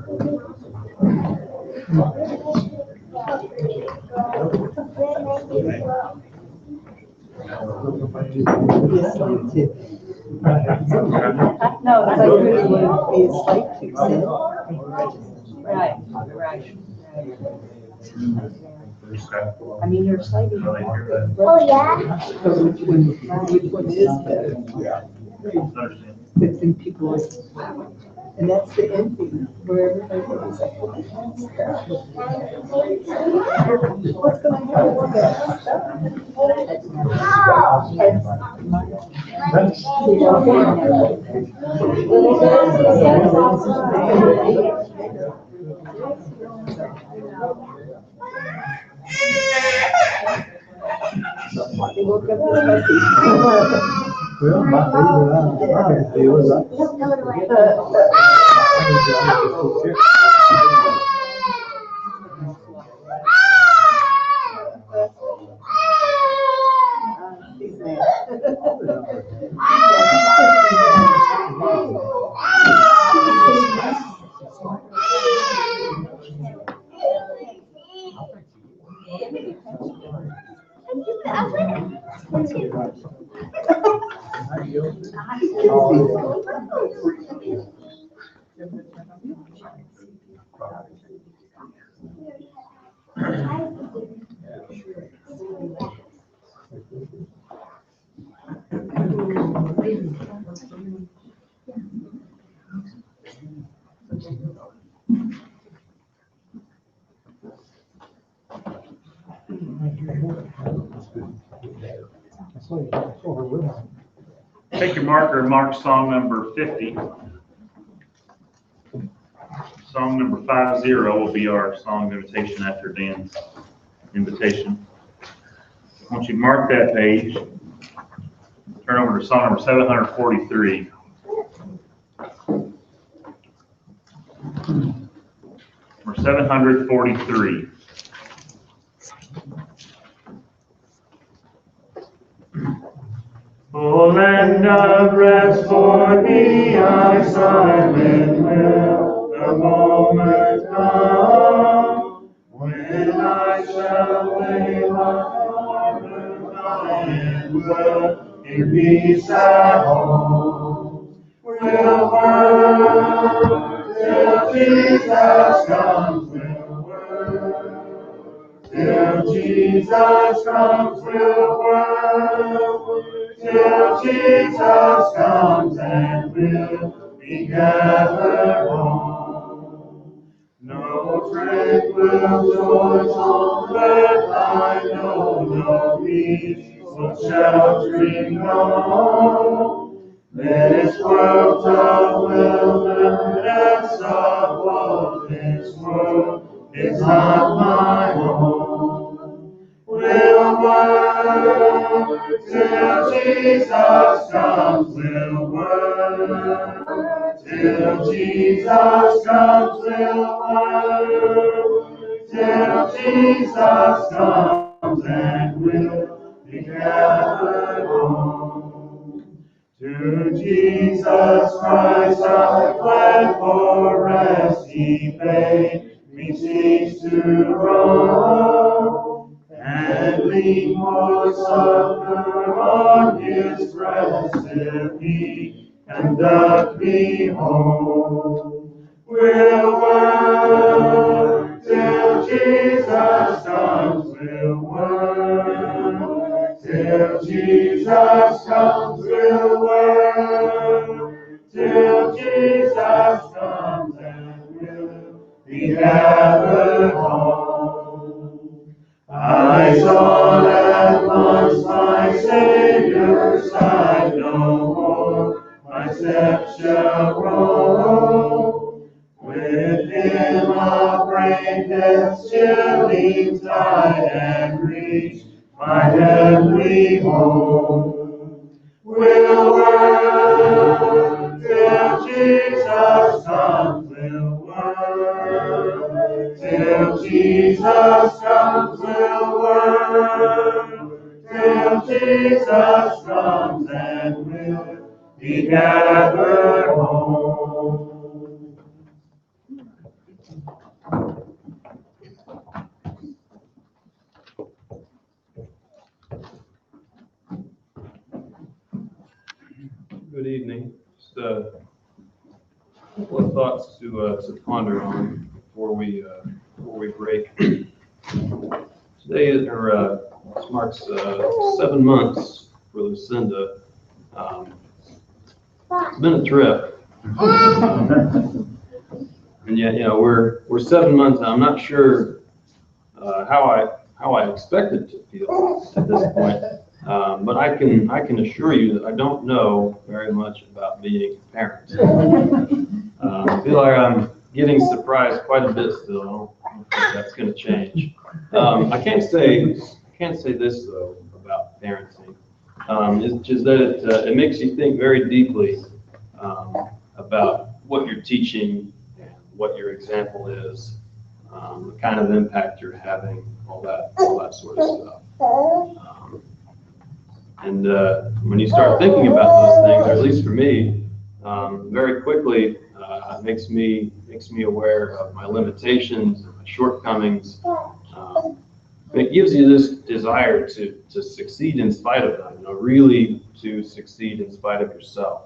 Yes, slave too. No, it's like really would be a slave to sin. Right, right. I mean, you're a slave. Oh, yeah? So which one is better? But then people are, wow. And that's the envy, where everybody's like, well, that's God. What's gonna happen with They woke up with a Well, my favorite deal is He's mad. Take your marker and mark song number 50. Song number 50 will be our song of invitation after Dan's invitation. Once you mark that page, turn over to song number 743. Number 743. O land of rest for me, I silent will the moment come when I shall lay my armor and will in peace at home. Will work till Jesus comes, will work till Jesus comes, will work till Jesus comes and will be gathered home. No tranquil joys on earth I know, no peace, no sheltering home. This world of wilderness of woe, this world is not my home. Will work till Jesus comes, will work till Jesus comes, will work till Jesus comes and will be gathered home. To Jesus Christ I fled for rest, He bade me cease to roam, and lean for succor on His breast till He conduct me home. Will work till Jesus comes, will work till Jesus comes, will work till Jesus comes and will be gathered home. I saw at once my Savior's side, no more my steps shall roam. With Him I'll brave death's chilling tide and reach my heavenly home. Will work till Jesus comes, will work till Jesus comes, will work till Jesus comes and will be gathered home. Good evening. Just a couple of thoughts to ponder on before we break. Today this marks 7 months for Lucinda. It's been a trip. And yet, we're 7 months now. I'm not sure how I expected to feel at this point. But I can assure you that I don't know very much about being a parent. I feel like I'm getting surprised quite a bit still. I don't think that's going to change. I can't say this though about parenting. It's just that it makes you think very deeply about what you're teaching and what your example is, the kind of impact you're having, all that sort of stuff. And when you start thinking about those things, or at least for me, very quickly, it makes me aware of my limitations and my shortcomings. It gives you this desire to succeed in spite of them, really to succeed in spite of yourself.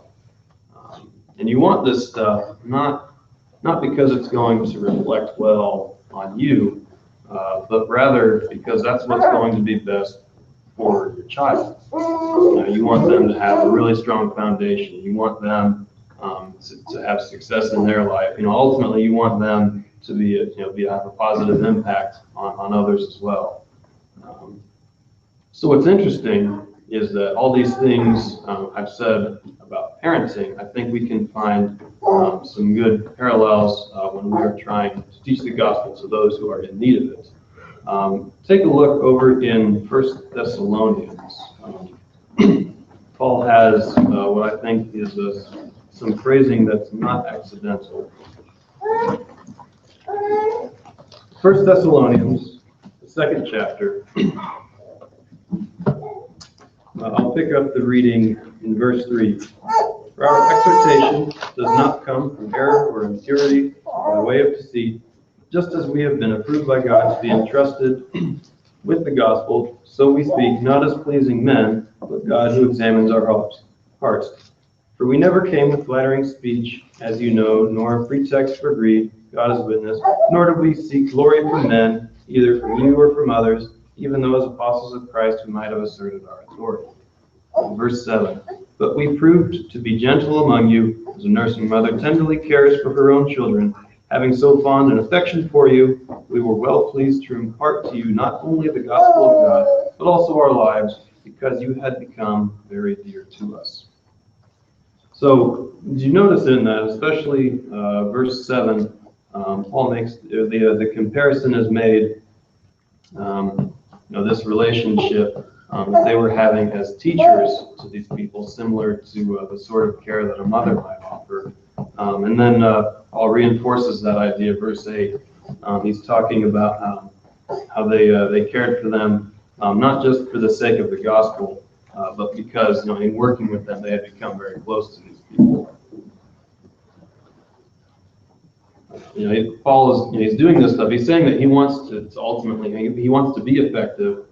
And you want this stuff not because it's going to reflect well on you, but rather because that's what's going to be best for your child. You want them to have a really strong foundation. You want them to have success in their life. Ultimately, you want them to have a positive impact on others as well. So what's interesting is that all these things I've said about parenting, I think we can find some good parallels when we are trying to teach the gospel to those who are in need of it. Take a look over in 1 Thessalonians. Paul has what I think is some phrasing that's not accidental. 1 Thessalonians, the 2nd chapter. I'll pick up the reading in verse 3. For our exhortation does not come from error or impurity by way of deceit, just as we have been approved by God to be entrusted with the gospel, so we speak, not as pleasing men, but God who examines our hearts. For we never came with flattering speech, as you know, nor a pretext for greed, God is witness, nor do we seek glory from men, either from you or from others, even though as apostles of Christ we might have asserted our authority. Verse 7. But we proved to be gentle among you, as a nursing mother tenderly cares for her own children. Having so fond an affection for you, we were well pleased to impart to you not only the gospel of God, but also our lives, because you had become very dear to us. So, did you notice in that, especially verse 7, Paul makes the comparison is made, this relationship that they were having as teachers to these people, similar to the sort of care that a mother might offer. And then Paul reinforces that idea, verse 8. He's talking about how they cared for them, not just for the sake of the gospel, but because in working with them, they had become very close to these people. Paul is he's doing this stuff. He's saying that he wants to ultimately he wants to be effective.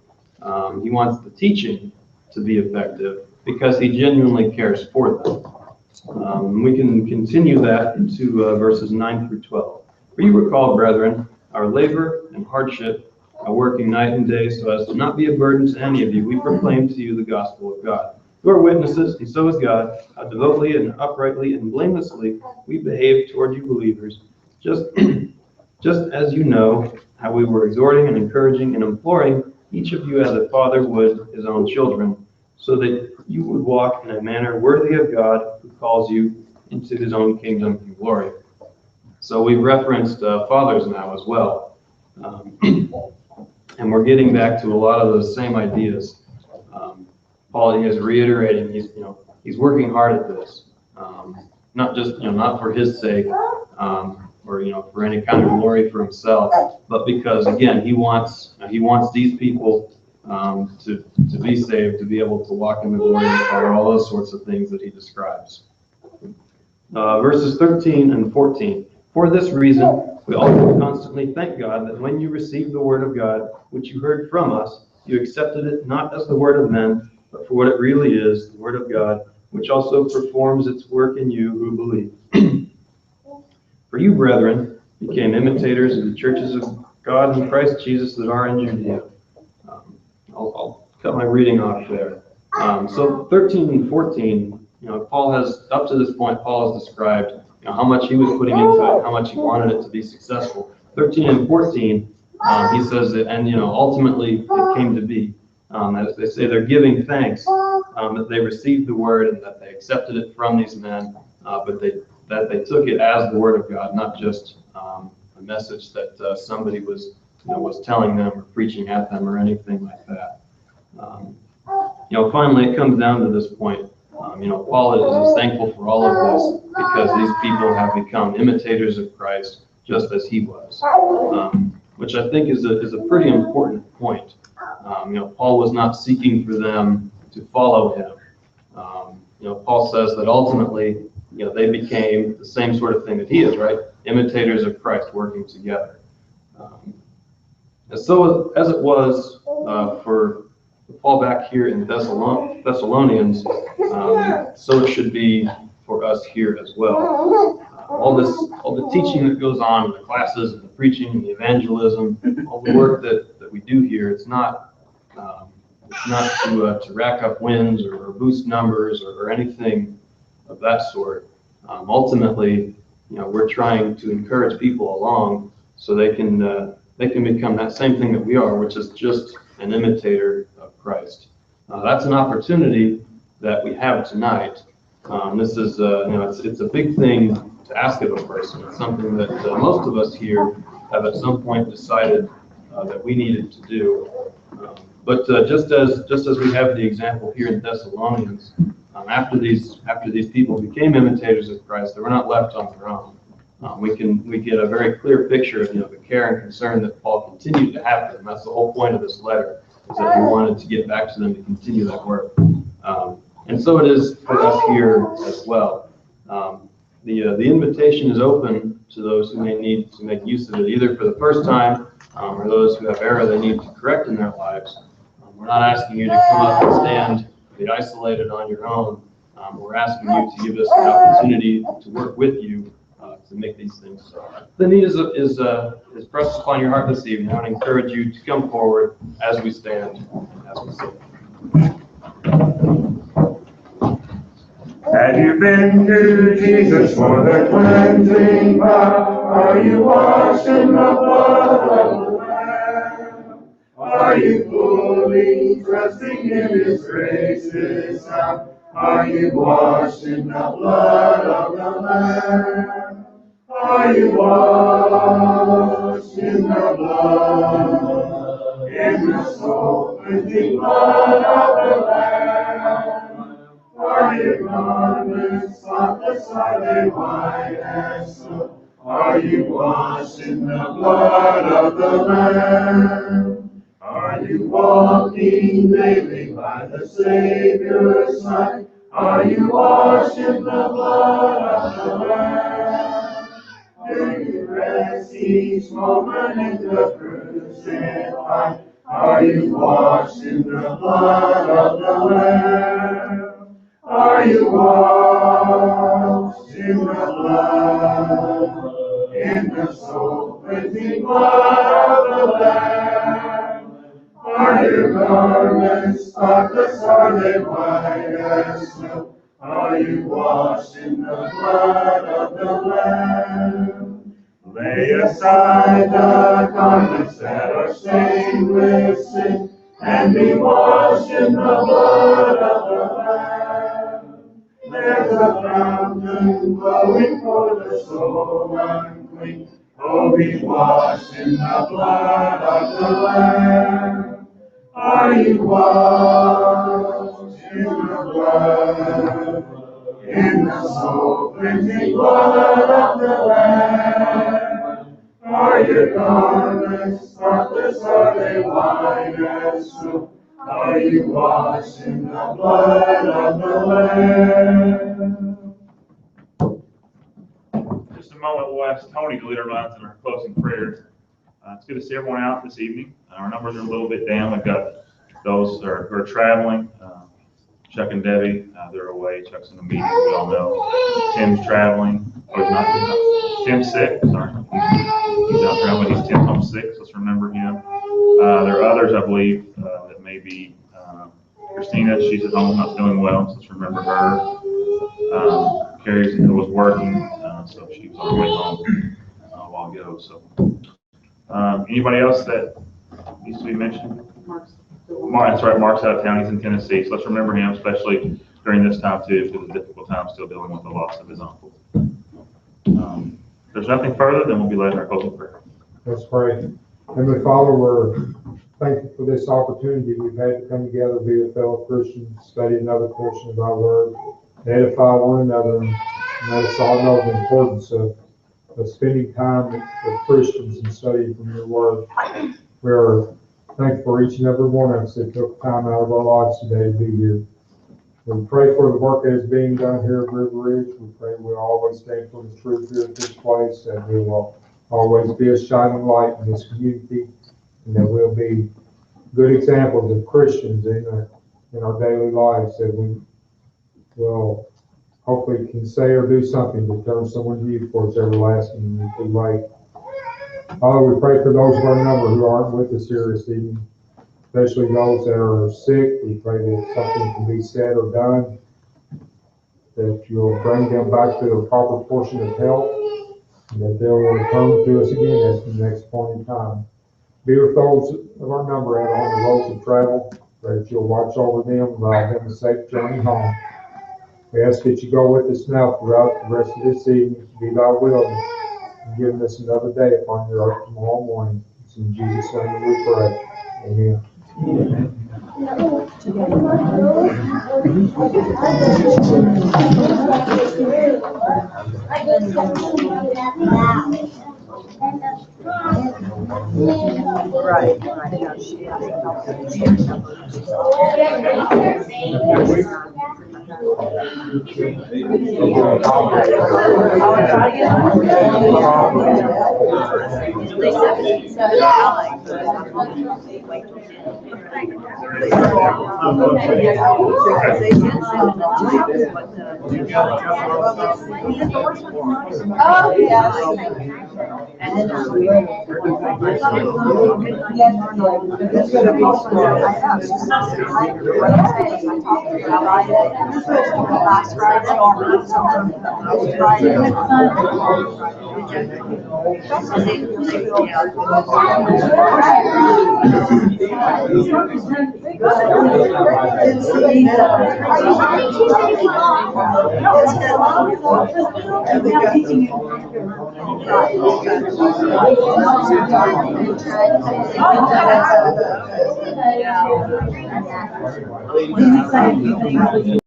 He wants the teaching to be effective because he genuinely cares for them. We can continue that into verses 9 through 12. For you recall, brethren, our labor and hardship, our working night and day, so as to not be a burden to any of you, we proclaim to you the gospel of God. You are witnesses, and so is God, how devotedly and uprightly and blamelessly we behave toward you believers, just as you know how we were exhorting and encouraging and imploring each of you as a father would his own children, so that you would walk in a manner worthy of God who calls you into his own kingdom and glory. So we've referenced fathers now as well. And we're getting back to a lot of those same ideas. Paul is reiterating, he's working hard at this. Not just, not for his sake, or, for any kind of glory for himself, but because, again, he wants these people to be saved, to be able to walk in the glory of the Father, all those sorts of things that he describes. Verses 13 and 14. For this reason, we also constantly thank God that when you received the word of God, which you heard from us, you accepted it not as the word of men, but for what it really is, the word of God, which also performs its work in you who believe. For you, brethren, became imitators of the churches of God in Christ Jesus that are in Judea. I'll cut my reading off there. So 13 and 14, Paul has, up to this point, Paul has described how much he was putting into it, how much he wanted it to be successful. 13 and 14, he says that, and ultimately it came to be. As they say, they're giving thanks that they received the word and that they accepted it from these men, but that they took it as the word of God, not just a message that somebody was telling them or preaching at them or anything like that. Finally, it comes down to this point. Paul is thankful for all of this because these people have become imitators of Christ just as he was, which I think is a pretty important point. Paul was not seeking for them to follow him. Paul says that ultimately, they became the same sort of thing that he is, right? Imitators of Christ working together. And so, as it was for Paul back here in Thessalonians, so it should be for us here as well. All the teaching that goes on in the classes and the preaching and the evangelism, all the work that we do here, it's not to rack up wins or boost numbers or anything of that sort. Ultimately, we're trying to encourage people along so they can become that same thing that we are, which is just an imitator of Christ. That's an opportunity that we have tonight. This is, it's a big thing to ask of a person. It's something that most of us here have at some point decided that we needed to do. But just as we have the example here in Thessalonians, after these people became imitators of Christ, they were not left on their own. We get a very clear picture of the care and concern that Paul continued to have for them. That's the whole point of this letter, is that he wanted to get back to them to continue that work. And so it is for us here as well. The invitation is open to those who may need to make use of it, either for the first time or those who have error they need to correct in their lives. We're not asking you to come up and stand, be isolated on your own. We're asking you to give us the opportunity to work with you to make these things so. The need is pressed upon your heart this evening. I want to encourage you to come forward as we stand, as we sing. Have you been to Jesus for the cleansing power? Are you washed in the blood of the Lamb? Are you fully trusting in His grace this hour? Are you washed in the blood of the Lamb? Are you washed in the blood, in the soul-cleansing blood of the Lamb? Are your garments spotless, are they white as snow? Are you washed in the blood of the Lamb? Are you walking daily by the Savior's side? Are you washed in the blood of the Lamb? Do you rest each moment in the crucified? Are you washed in the blood of the Lamb? Are you washed in the blood, in the soul-cleansing blood of the Lamb? Are your garments spotless, are they white as snow? Are you washed in the blood of the Lamb? Lay aside the garments that are stained with sin, and be washed in the blood of the Lamb. There's a fountain flowing for the soul unclean. Oh, be washed in the blood of the Lamb. Are you washed in the blood, in the soul-cleansing blood of the Lamb? Are your garments spotless, are they white as snow? you washed in the blood of the Lamb. Just a moment, we'll ask Tony to lead our lines in our closing prayer. It's good to see everyone out this evening. Our numbers are a little bit down. We've got those who are traveling. Chuck and Debbie, they're away. Chuck's in the meeting, we all know. Tim's traveling. Oh, he's not. Tim's sick, sorry. He's out traveling. He's Tim's home sick, so let's remember him. There are others, I believe, that may be Christina. She's at home, not feeling well, so let's remember her. Carrie was working, so she was on her way home a while ago. So, anybody else that needs to be mentioned? That's right, Mark's out of town, he's in Tennessee, so let's remember him, especially during this time too, because it's a difficult time still dealing with the loss of his uncle. If there's nothing further, then we'll be led in our closing prayer. Let's pray. Heavenly Father, we're thankful for this opportunity we've had to come together, be a fellow Christian, study another portion of our word, edify one another, and let us all know the importance of spending time with Christians and studying from your word. We are thankful for each and every one of us that took time out of our lives today to be here. We pray for the work that is being done here at River Ridge. We pray we'll always stand for the truth here at this place, and we will always be a shining light in this community, and that we'll be good examples of Christians in our daily lives, that we will hopefully can say or do something to turn someone to you towards everlasting and be right. Father, we pray for those of our number who aren't with us here this evening, especially those that are sick. We pray that something can be said or done, that you'll bring them back to a proper portion of health, and that they will return to us again at the next point in time. Be with those of our number out on the roads of travel, that you'll watch over them, allow them a safe journey home. We ask that you go with us now throughout the rest of this evening, to be thy will, and giving us another day upon your earth tomorrow morning. It's in Jesus' name we pray. Amen. Right. Oh, yes. And then there's last Friday.